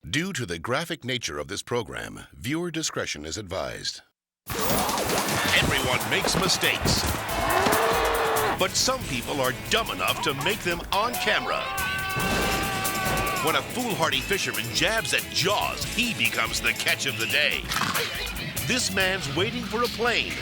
Due to the graphic nature of this program, viewer discretion is advised. Everyone makes mistakes, but some people are dumb enough to make them on camera. When a foolhardy fisherman jabs at Jaws, he becomes the catch of the day. This man's waiting for a plane.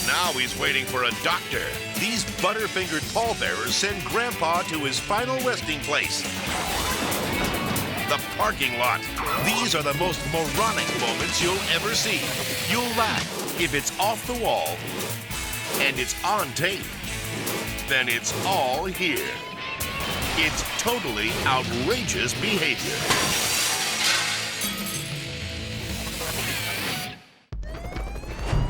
Now he's waiting for a doctor. These butter-fingered pallbearers send Grandpa to his final resting place, the parking lot. These are the most moronic moments you'll ever see. You'll laugh if it's off the wall and it's on tape. Then it's all here. It's totally outrageous behavior.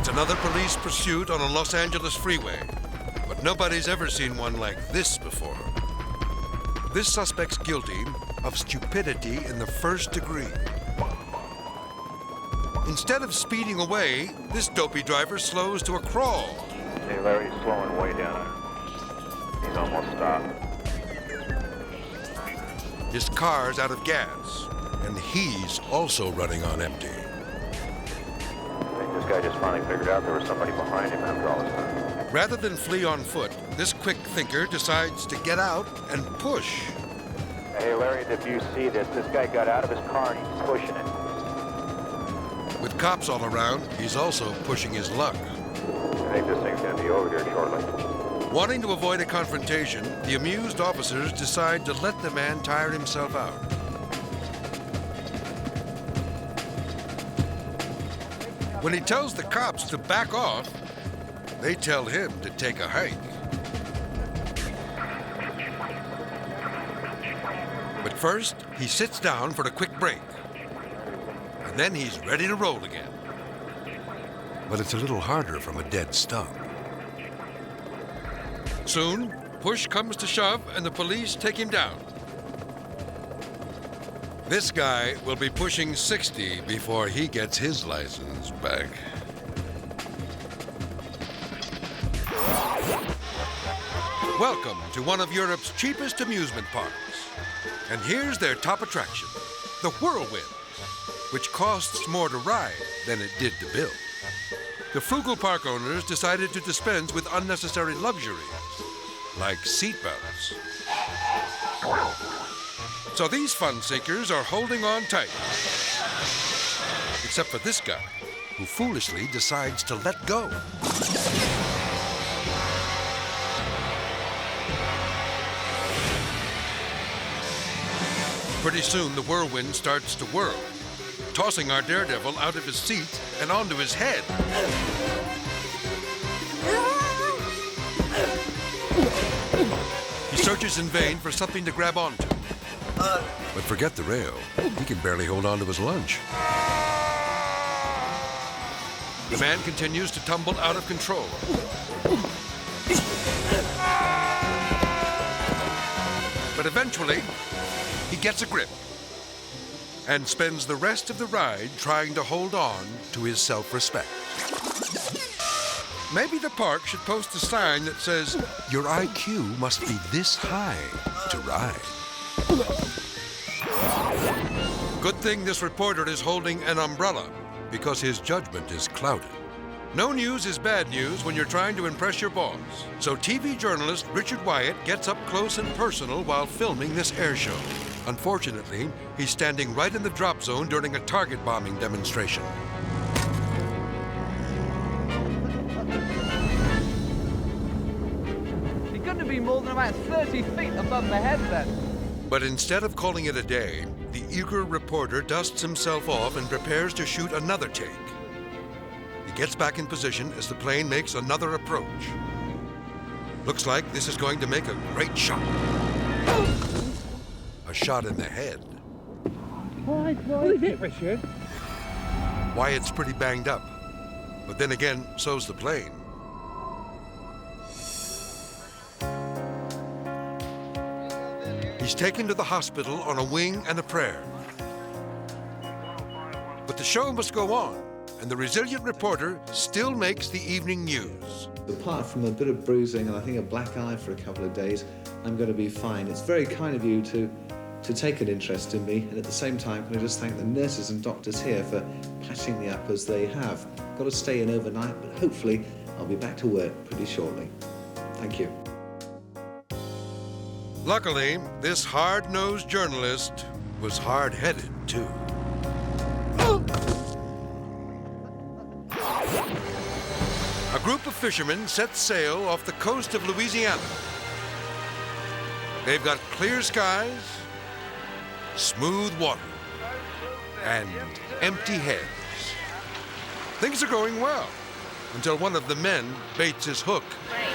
It's another police pursuit on a Los Angeles freeway, but nobody's ever seen one like this before. This suspect's guilty of stupidity in the first degree. Instead of speeding away, this dopey driver slows to a crawl. Hey, Larry's slowing way down. He's almost stopped. His car's out of gas, and he's also running on empty. I think this guy just finally figured out there was somebody behind him after all this time. Rather than flee on foot, this quick thinker decides to get out and push. Hey, Larry, if you see this guy got out of his car and he's pushing it. With cops all around, he's also pushing his luck. I think this thing's gonna be over here shortly. Wanting to avoid a confrontation, the amused officers decide to let the man tire himself out. When he tells the cops to back off, they tell him to take a hike. But first, he sits down for a quick break. And then he's ready to roll again. But it's a little harder from a dead stop. Soon, push comes to shove and the police take him down. This guy will be pushing 60 before he gets his license back. Welcome to one of Europe's cheapest amusement parks. And here's their top attraction, the Whirlwind, which costs more to ride than it did to build. The frugal park owners decided to dispense with unnecessary luxuries, like seatbelts. So these fun seekers are holding on tight. Except for this guy, who foolishly decides to let go. Pretty soon, the whirlwind starts to whirl, tossing our daredevil out of his seat and onto his head. He searches in vain for something to grab onto. But forget the rail. He can barely hold on to his lunch. The man continues to tumble out of control. But eventually, he gets a grip and spends the rest of the ride trying to hold on to his self-respect. Maybe the park should post a sign that says, "Your IQ must be this high to ride." Good thing this reporter is holding an umbrella, because his judgment is clouded. No news is bad news when you're trying to impress your boss. So TV journalist Richard Wyatt gets up close and personal while filming this air show. Unfortunately, he's standing right in the drop zone during a target bombing demonstration. He couldn't have been more than about 30 feet above the head then. But instead of calling it a day, the eager reporter dusts himself off and prepares to shoot another take. He gets back in position as the plane makes another approach. Looks like this is going to make a great shot. A shot in the head. What is it, Richard? Wyatt's pretty banged up. But then again, so's the plane. He's taken to the hospital on a wing and a prayer. But the show must go on, and the resilient reporter still makes the evening news. Apart from a bit of bruising and I think a black eye for a couple of days, I'm going to be fine. It's very kind of you to to take an interest in me, and at the same time, can I just thank the nurses and doctors here for patching me up as they have. Got to stay in overnight, but hopefully I'll be back to work pretty shortly. Thank you. Luckily, this hard-nosed journalist was hard-headed, too. A group of fishermen set sail off the coast of Louisiana. They've got clear skies, smooth water, and empty heads. Things are going well until one of the men baits his hook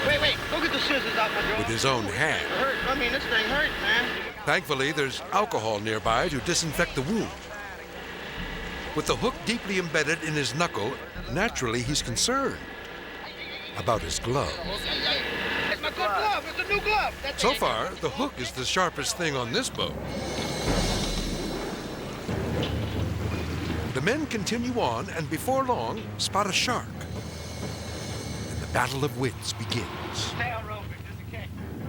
Wait, go get the scissors out my drawer. with his own hand. It hurt. I mean, this thing hurt, man. Thankfully, there's alcohol nearby to disinfect the wound. With the hook deeply embedded in his knuckle, naturally he's concerned about his glove. It's my good glove. It's a new glove. So far, the hook is the sharpest thing on this boat. The men continue on and before long spot a shark. And the battle of wits begins.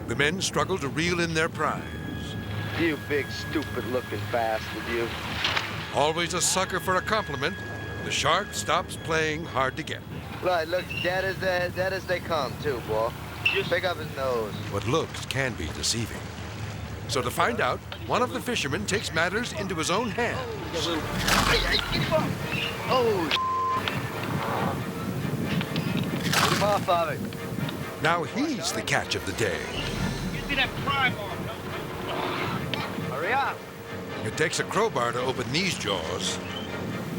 The men struggle to reel in their prize. You big, stupid-looking bastard, you. Always a sucker for a compliment, the shark stops playing hard to get. Right, look, dead as they come, too, boy. Just pick up his nose. What looks can be deceiving. So to find out, one of the fishermen takes matters into his own hands. Oh, get him off of it. Now he's the catch of the day. You see that prime on? Hurry up. It takes a crowbar to open these jaws.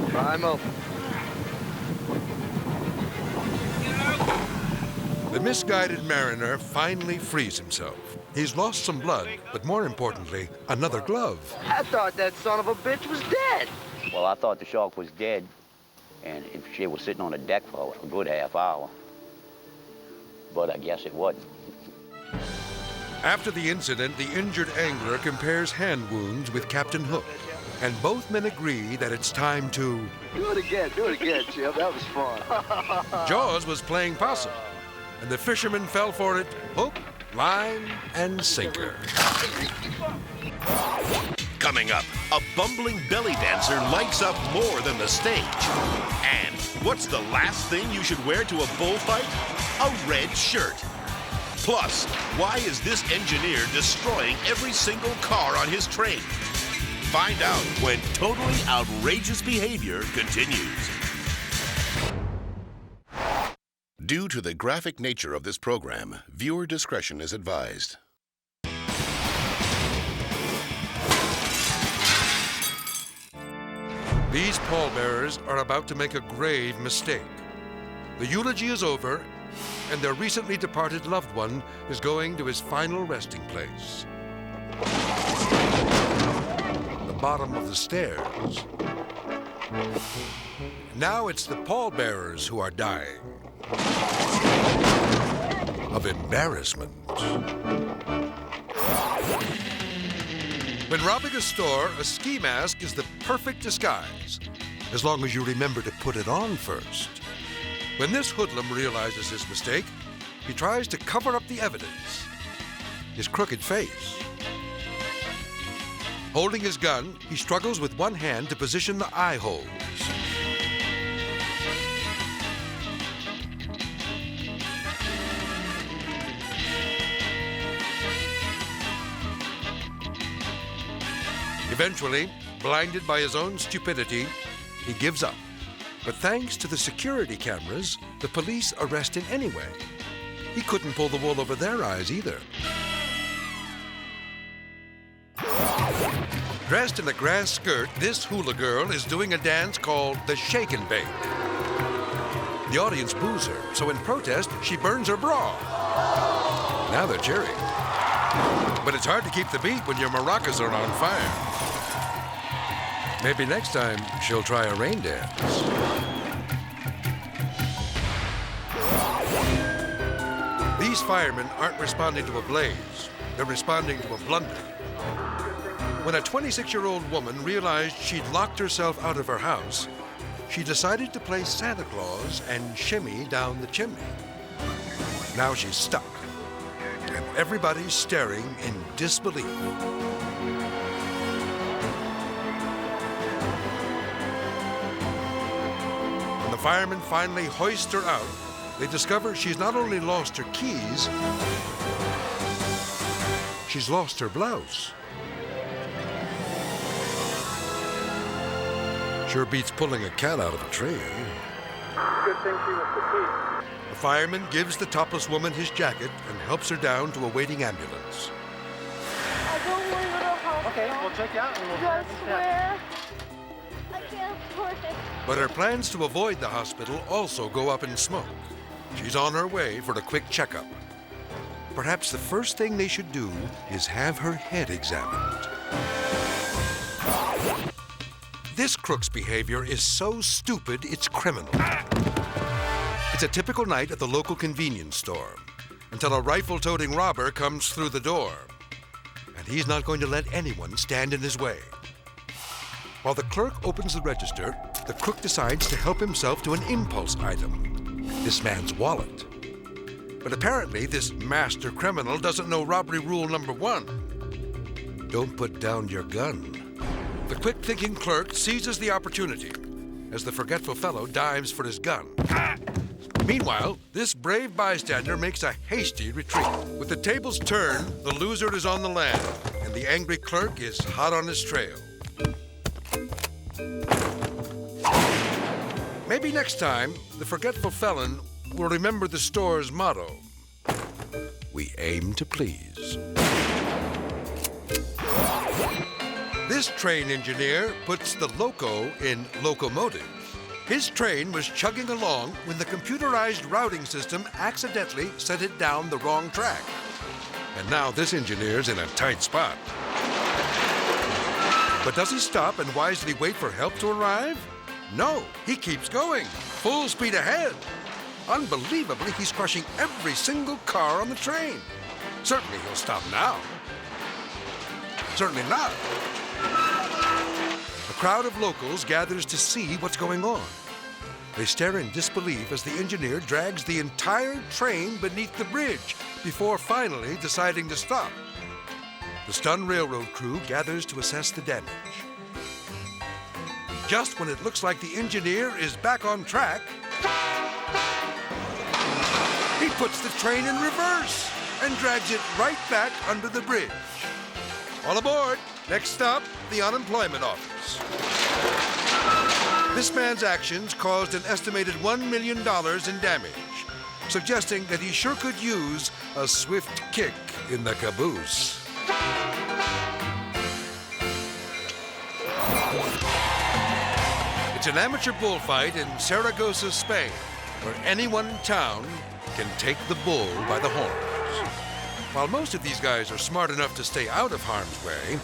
Pry him open. The misguided mariner finally frees himself. He's lost some blood, but more importantly, another glove. I thought that son of a bitch was dead. Well, I thought the shark was dead, and she was sitting on the deck for a good half hour. But I guess it wasn't. After the incident, the injured angler compares hand wounds with Captain Hook, and both men agree that it's time to... Do it again, Chip. That was fun. Jaws was playing possum, and the fishermen fell for it, hook, line, and sinker. Coming up, a bumbling belly dancer lights up more than the stage. And what's the last thing you should wear to a bullfight? A red shirt. Plus, why is this engineer destroying every single car on his train? Find out when totally outrageous behavior continues. Due to the graphic nature of this program, viewer discretion is advised. These pallbearers are about to make a grave mistake. The eulogy is over, and their recently departed loved one is going to his final resting place. The bottom of the stairs. Now it's the pallbearers who are dying. Of embarrassment. When robbing a store, a ski mask is the perfect disguise, as long as you remember to put it on first. When this hoodlum realizes his mistake, he tries to cover up the evidence, his crooked face. Holding his gun, he struggles with one hand to position the eye holes. Eventually, blinded by his own stupidity, he gives up. But thanks to the security cameras, the police arrest him anyway. He couldn't pull the wool over their eyes either. Dressed in a grass skirt, this hula girl is doing a dance called the shake and bake. The audience boos her, so in protest, she burns her bra. Now they're cheering. But it's hard to keep the beat when your maracas are on fire. Maybe next time she'll try a rain dance. These firemen aren't responding to a blaze. They're responding to a blunder. When a 26-year-old woman realized she'd locked herself out of her house, she decided to play Santa Claus and shimmy down the chimney. Now she's stuck, and everybody's staring in disbelief. firemen finally hoist her out, they discover she's not only lost her keys, she's lost her blouse. Sure beats pulling a cat out of a tree. Good thing she was petite. The fireman gives the topless woman his jacket and helps her down to a waiting ambulance. I don't want to go to the hospital. Okay, we'll check you out and we'll... I swear. I can't afford it. But her plans to avoid the hospital also go up in smoke. She's on her way for a quick checkup. Perhaps the first thing they should do is have her head examined. This crook's behavior is so stupid, it's criminal. It's a typical night at the local convenience store until a rifle-toting robber comes through the door. And he's not going to let anyone stand in his way. While the clerk opens the register, the crook decides to help himself to an impulse item, this man's wallet. But apparently, this master criminal doesn't know robbery rule number 1. Don't put down your gun. The quick-thinking clerk seizes the opportunity as the forgetful fellow dives for his gun. Meanwhile, this brave bystander makes a hasty retreat. With the tables turned, the loser is on the land, and the angry clerk is hot on his trail. Maybe next time, the forgetful felon will remember the store's motto: we aim to please. This train engineer puts the loco in locomotive. His train was chugging along when the computerized routing system accidentally sent it down the wrong track. And now this engineer's in a tight spot. But does he stop and wisely wait for help to arrive? No, he keeps going, full speed ahead. Unbelievably, he's crushing every single car on the train. Certainly he'll stop now. Certainly not. A crowd of locals gathers to see what's going on. They stare in disbelief as the engineer drags the entire train beneath the bridge before finally deciding to stop. The stunned railroad crew gathers to assess the damage. Just when it looks like the engineer is back on track, he puts the train in reverse and drags it right back under the bridge. All aboard. Next stop, the unemployment office. This man's actions caused an estimated $1 million in damage, suggesting that he sure could use a swift kick in the caboose. It's an amateur bullfight in Saragossa, Spain, where anyone in town can take the bull by the horns. While most of these guys are smart enough to stay out of harm's way,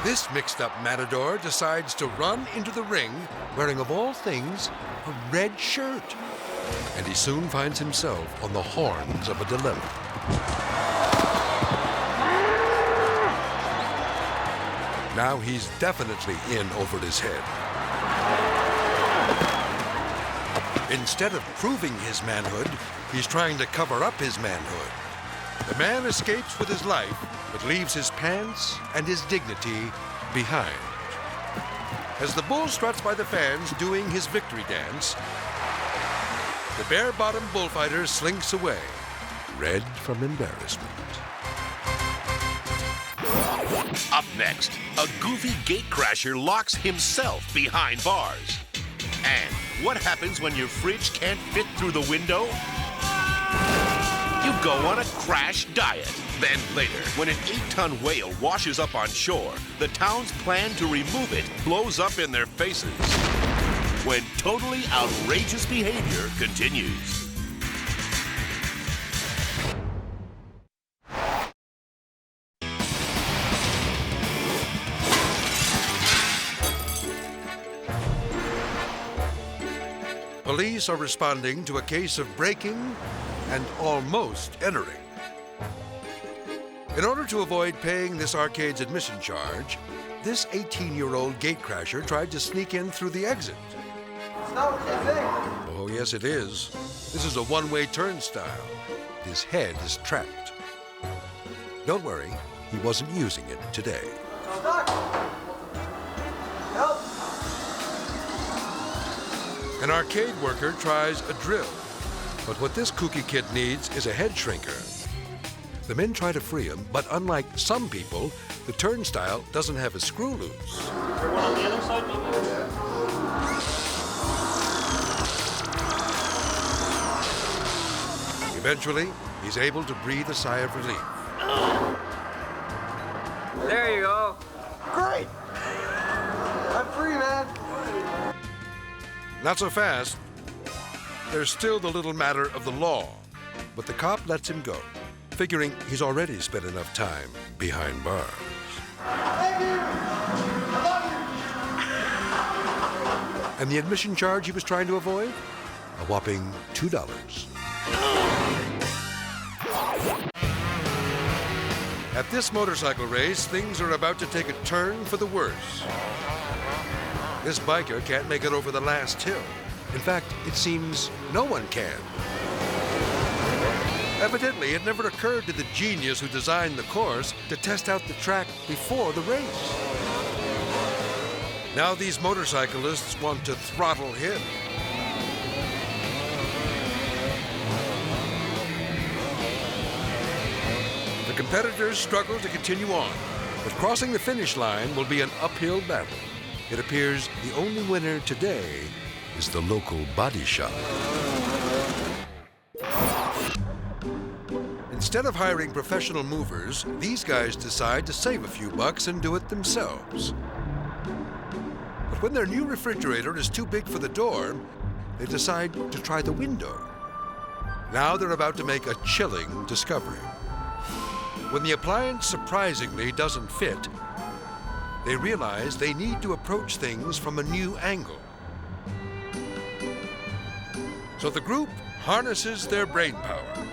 this mixed-up matador decides to run into the ring wearing, of all things, a red shirt. And he soon finds himself on the horns of a dilemma. Now he's definitely in over his head. Instead of proving his manhood, he's trying to cover up his manhood. The man escapes with his life, but leaves his pants and his dignity behind. As the bull struts by the fans doing his victory dance, the bare-bottomed bullfighter slinks away, red from embarrassment. Up next, a goofy gatecrasher locks himself behind bars. And what happens when your fridge can't fit through the window? You go on a crash diet. Then later, when an 8-ton whale washes up on shore, the town's plan to remove it blows up in their faces. When totally outrageous behavior continues. Police are responding to a case of breaking and almost entering. In order to avoid paying this arcade's admission charge, this 18-year-old gatecrasher tried to sneak in through the exit. Oh, yes, it is. This is a one-way turnstile. His head is trapped. Don't worry, he wasn't using it today. Help! An arcade worker tries a drill, but what this kooky kid needs is a head shrinker. The men try to free him, but unlike some people, the turnstile doesn't have a screw loose. One on the other side, maybe? Eventually, he's able to breathe a sigh of relief. There you go. Great! I'm free, man. Not so fast. There's still the little matter of the law, but the cop lets him go, figuring he's already spent enough time behind bars. Thank you! I love you! And the admission charge he was trying to avoid? A whopping $2. At this motorcycle race, things are about to take a turn for the worse. This biker can't make it over the last hill. In fact, it seems no one can. Evidently, it never occurred to the genius who designed the course to test out the track before the race. Now these motorcyclists want to throttle him. The competitors struggle to continue on, but crossing the finish line will be an uphill battle. It appears the only winner today is the local body shop. Instead of hiring professional movers, these guys decide to save a few bucks and do it themselves. But when their new refrigerator is too big for the door, they decide to try the window. Now they're about to make a chilling discovery. When the appliance surprisingly doesn't fit, they realize they need to approach things from a new angle. So the group harnesses their brain power.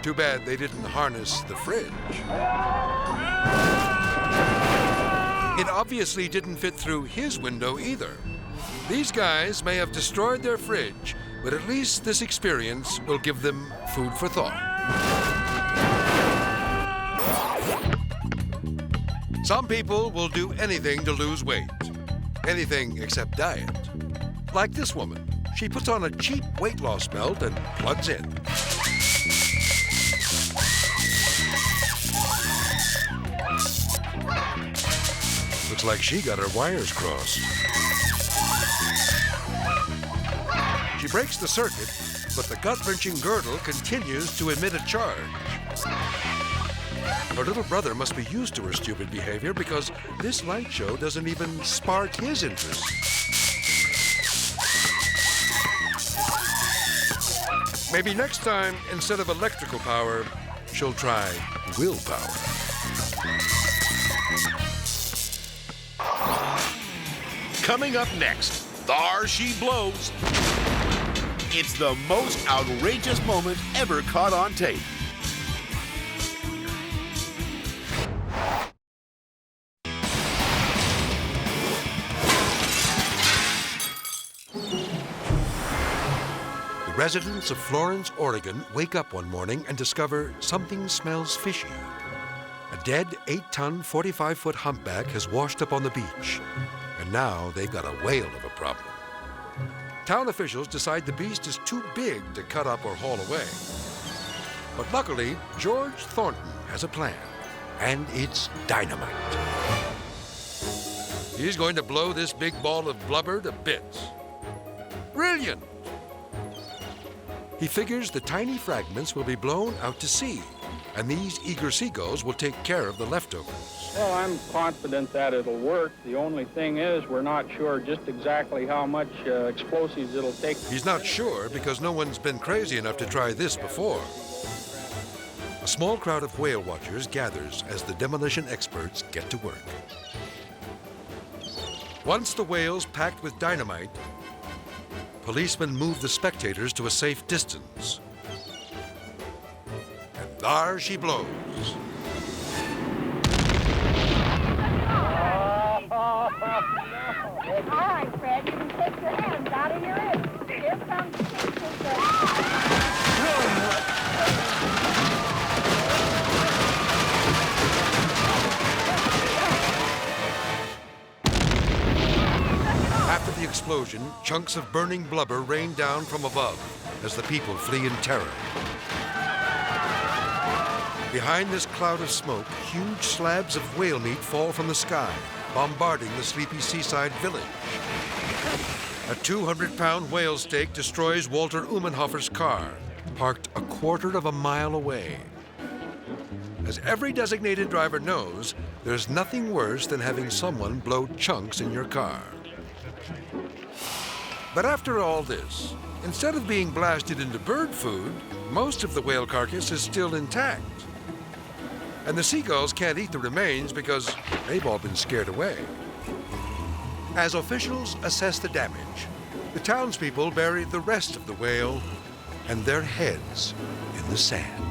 Too bad they didn't harness the fridge. It obviously didn't fit through his window either. These guys may have destroyed their fridge, but at least this experience will give them food for thought. Some people will do anything to lose weight. Anything except diet. Like this woman. She puts on a cheap weight loss belt and plugs in. Looks like she got her wires crossed. She breaks the circuit, but the gut-wrenching girdle continues to emit a charge. Her little brother must be used to her stupid behavior because this light show doesn't even spark his interest. Maybe next time, instead of electrical power, she'll try willpower. Coming up next, Thar She Blows. It's the most outrageous moment ever caught on tape. The residents of Florence, Oregon wake up one morning and discover something smells fishy. A dead 8-ton, 45-foot humpback has washed up on the beach. And now they've got a whale of a problem. Town officials decide the beast is too big to cut up or haul away. But luckily, George Thornton has a plan, and it's dynamite. He's going to blow this big ball of blubber to bits. Brilliant! He figures the tiny fragments will be blown out to sea, and these eager seagulls will take care of the leftovers. Well, I'm confident that it'll work. The only thing is we're not sure just exactly how much explosives it'll take. He's not sure because no one's been crazy enough to try this before. A small crowd of whale watchers gathers as the demolition experts get to work. Once the whale's packed with dynamite, policemen move the spectators to a safe distance. And there she blows. All right, Fred, you can take your hands out of your ears. Here comes the pictures. After the explosion, chunks of burning blubber rain down from above as the people flee in terror. Behind this cloud of smoke, huge slabs of whale meat fall from the sky, bombarding the sleepy seaside village. A 200-pound whale steak destroys Walter Umenhofer's car, parked a quarter of a mile away. As every designated driver knows, there's nothing worse than having someone blow chunks in your car. But after all this, instead of being blasted into bird food, most of the whale carcass is still intact. And the seagulls can't eat the remains because they've all been scared away. As officials assess the damage, the townspeople bury the rest of the whale and their heads in the sand.